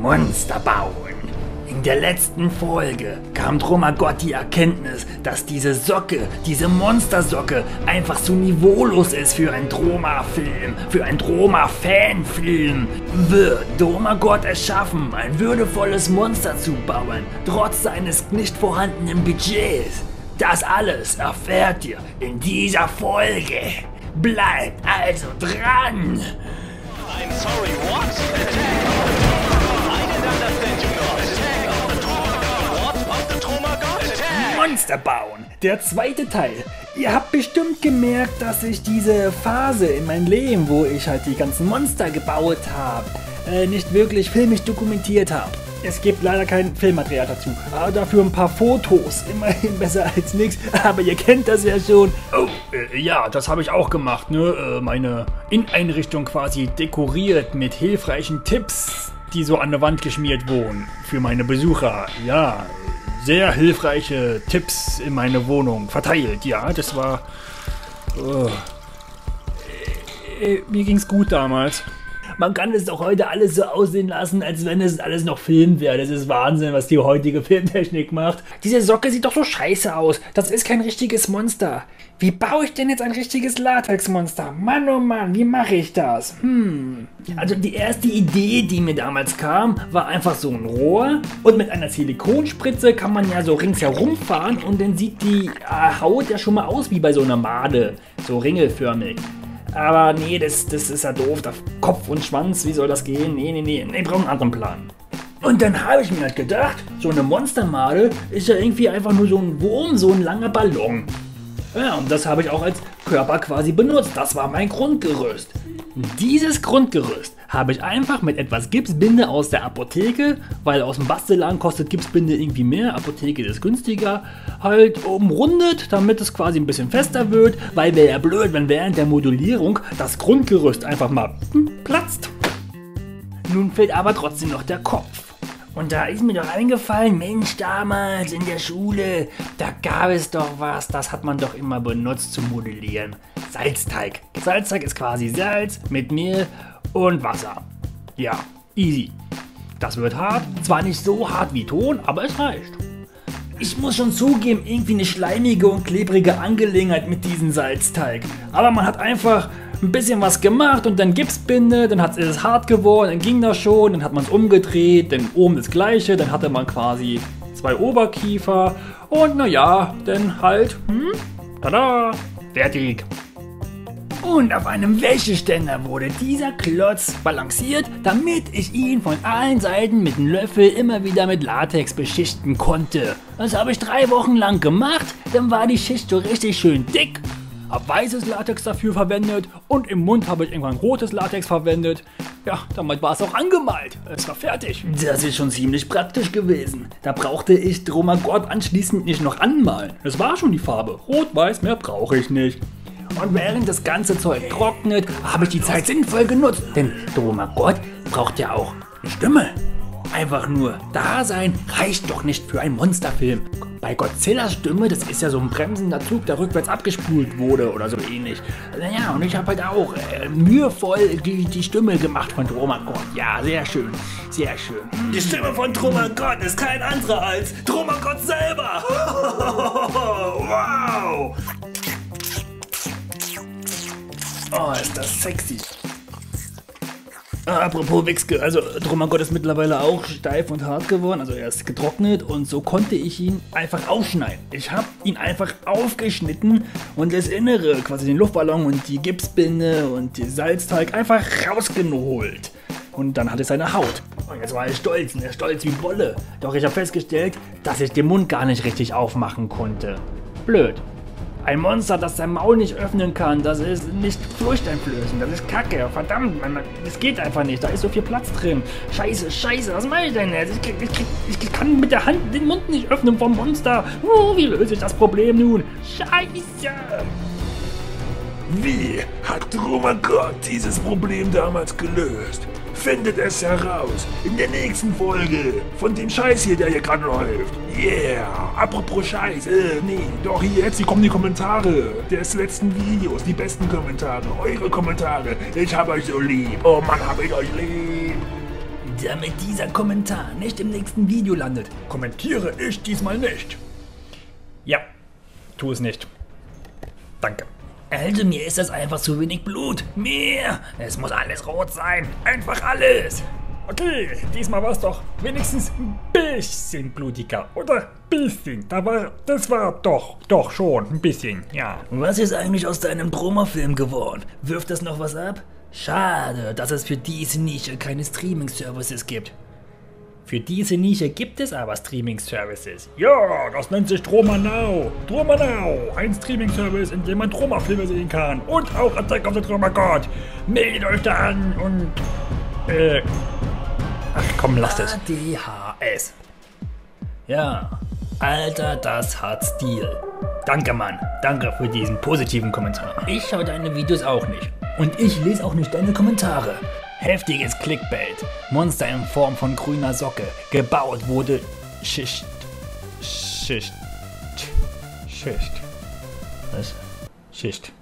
Monster bauen. In der letzten Folge kam Dromagott die Erkenntnis, dass diese Socke, diese Monstersocke, einfach zu niveaulos ist für einen Droma-Film, für einen Droma-Fanfilm. Wird Dromagott es schaffen, ein würdevolles Monster zu bauen, trotz seines nicht vorhandenen Budgets? Das alles erfährt ihr in dieser Folge. Bleibt also dran! I'm sorry, what? I didn't understand you know. What of the Dromagott? Monster bauen, der zweite Teil. Ihr habt bestimmt gemerkt, dass ich diese Phase in meinem Leben, wo ich halt die ganzen Monster gebaut habe, nicht wirklich filmisch dokumentiert habe. Es gibt leider kein Filmmaterial dazu, aber dafür ein paar Fotos, immerhin besser als nichts, aber ihr kennt das ja schon. Oh, ja, das habe ich auch gemacht, ne? Meine Inneneinrichtung quasi dekoriert mit hilfreichen Tipps, die so an der Wand geschmiert wurden für meine Besucher. Ja, sehr hilfreiche Tipps in meine Wohnung verteilt, ja, das war... mir ging's gut damals. Man kann es doch heute alles so aussehen lassen, als wenn es alles noch Film wäre. Das ist Wahnsinn, was die heutige Filmtechnik macht. Diese Socke sieht doch so scheiße aus. Das ist kein richtiges Monster. Wie baue ich denn jetzt ein richtiges Latexmonster? Mann, oh Mann, wie mache ich das? Also die erste Idee, die mir damals kam, war einfach so ein Rohr. Und mit einer Silikonspritze kann man ja so ringsherum fahren und dann sieht die Haut ja schon mal aus wie bei so einer Made. So ringelförmig. Aber nee, das ist ja doof. Kopf und Schwanz, wie soll das gehen? Nee, ich brauche einen anderen Plan. Und dann habe ich mir halt gedacht, so eine Monstermade ist ja irgendwie einfach nur so ein Wurm, so ein langer Ballon. Ja, und das habe ich auch als Körper quasi benutzt. Das war mein Grundgerüst. Dieses Grundgerüst habe ich einfach mit etwas Gipsbinde aus der Apotheke, weil aus dem Bastelladen kostet Gipsbinde irgendwie mehr, Apotheke ist günstiger, halt umrundet, damit es quasi ein bisschen fester wird, weil wäre ja blöd, wenn während der Modulierung das Grundgerüst einfach mal platzt. Nun fehlt aber trotzdem noch der Kopf. Und da ist mir doch eingefallen, Mensch, damals in der Schule, da gab es doch was, das hat man doch immer benutzt zum Modellieren. Salzteig. Salzteig ist quasi Salz mit Mehl und Wasser. Ja, easy. Das wird hart, zwar nicht so hart wie Ton, aber es reicht. Ich muss schon zugeben, irgendwie eine schleimige und klebrige Angelegenheit mit diesem Salzteig. Aber man hat einfach ein bisschen was gemacht und dann Gipsbinde, dann ist es hart geworden, dann ging das schon, dann hat man es umgedreht, dann oben das gleiche, dann hatte man quasi zwei Oberkiefer und naja, dann halt, tada, fertig. Und auf einem Wäscheständer wurde dieser Klotz balanciert, damit ich ihn von allen Seiten mit einem Löffel immer wieder mit Latex beschichten konnte. Das habe ich 3 Wochen lang gemacht, dann war die Schicht so richtig schön dick. Habe weißes Latex dafür verwendet und im Mund habe ich irgendwann rotes Latex verwendet. Ja, damit war es auch angemalt. Es war fertig. Das ist schon ziemlich praktisch gewesen. Da brauchte ich Dromagott anschließend nicht noch anmalen. Das war schon die Farbe. Rot-Weiß, mehr brauche ich nicht. Und während das ganze Zeug trocknet, habe ich die Zeit sinnvoll genutzt. Denn Dromagott braucht ja auch eine Stimme. Einfach nur da sein reicht doch nicht für einen Monsterfilm. Bei Godzillas Stimme, das ist ja so ein bremsender Zug, der rückwärts abgespult wurde oder so ähnlich. Naja, und ich habe halt auch mühevoll die Stimme gemacht von Dromagott. Ja, sehr schön, sehr schön. Die Stimme von Dromagott ist kein anderer als Dromagott selber. Wow. Oh, ist das sexy. Apropos Wichske, also Dromagott ist mittlerweile auch steif und hart geworden, also er ist getrocknet und so konnte ich ihn einfach aufschneiden. Ich habe ihn einfach aufgeschnitten und das Innere, quasi den Luftballon und die Gipsbinde und den Salzteig einfach rausgeholt. Und dann hatte er seine Haut. Und jetzt war er stolz wie Bolle. Doch ich habe festgestellt, dass ich den Mund gar nicht richtig aufmachen konnte. Blöd. Ein Monster, das sein Maul nicht öffnen kann, das ist nicht furchteinflößend, das ist Kacke, verdammt, das geht einfach nicht, da ist so viel Platz drin. Scheiße, was mache ich denn jetzt? Ich kann mit der Hand den Mund nicht öffnen vom Monster. Wie löse ich das Problem nun? Scheiße! Wie hat Dromagott dieses Problem damals gelöst? Findet es heraus in der nächsten Folge von dem Scheiß hier, der hier gerade läuft. Yeah! Apropos Scheiß, nee, doch hier kommen die Kommentare des letzten Videos, die besten Kommentare, eure Kommentare. Ich hab euch so lieb. Oh Mann, hab ich euch lieb. damit dieser Kommentar nicht im nächsten Video landet, kommentiere ich diesmal nicht. Ja, tu es nicht. Danke. Also mir ist das einfach zu wenig Blut. Mehr! Es muss alles rot sein. Einfach alles. Okay, diesmal war es doch wenigstens ein bisschen blutiger, oder? Bisschen. Das war doch schon ein bisschen, ja. Was ist eigentlich aus deinem Troma-Film geworden? Wirft das noch was ab? Schade, dass es für diese Nische keine Streaming-Services gibt. Für diese Nische gibt es aber Streaming-Services. Ja, das nennt sich Troma Now. Troma Now, ein Streaming-Service, in dem man Troma-Filme sehen kann. Und auch Attack of the Troma God. Meldet euch da an und... Ach komm, lasst es. ADHS. Ja, Alter, das hat Stil. Danke, Mann. Danke für diesen positiven Kommentar. Ich schaue deine Videos auch nicht. Und ich lese auch nicht deine Kommentare. Heftiges Clickbait. Monster in Form von grüner Socke. Gebaut wurde Schicht. Was? Schicht.